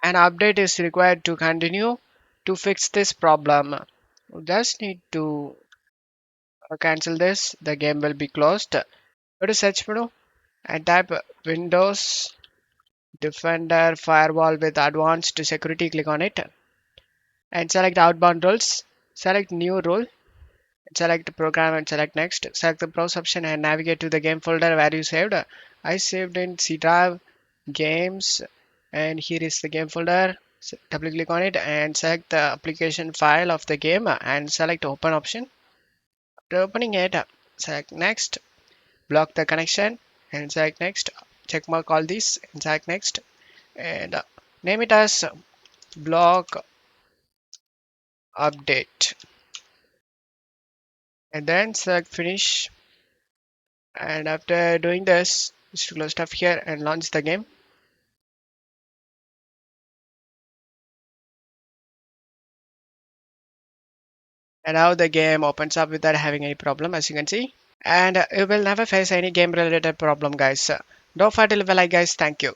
An update is required to continue to fix this problem. You just need to cancel this. The game will be closed. Go to search menu and type Windows Defender Firewall with advanced security. Click on it and select outbound rules. Select new rule. Select program and select next. Select the browse option and navigate to the game folder where you saved. I saved in C drive games, and here is the game folder. Double click on it and select the application file of the game and select open option. After opening it, select next. Block the connection and select next. Check mark all these and select next and name it as block update and then select finish. And after doing this, just close stuff here and launch the game. And now the game opens up without having any problem, as you can see. And you will never face any game related problem, guys. Don't forget to leave a like, guys. Thank you.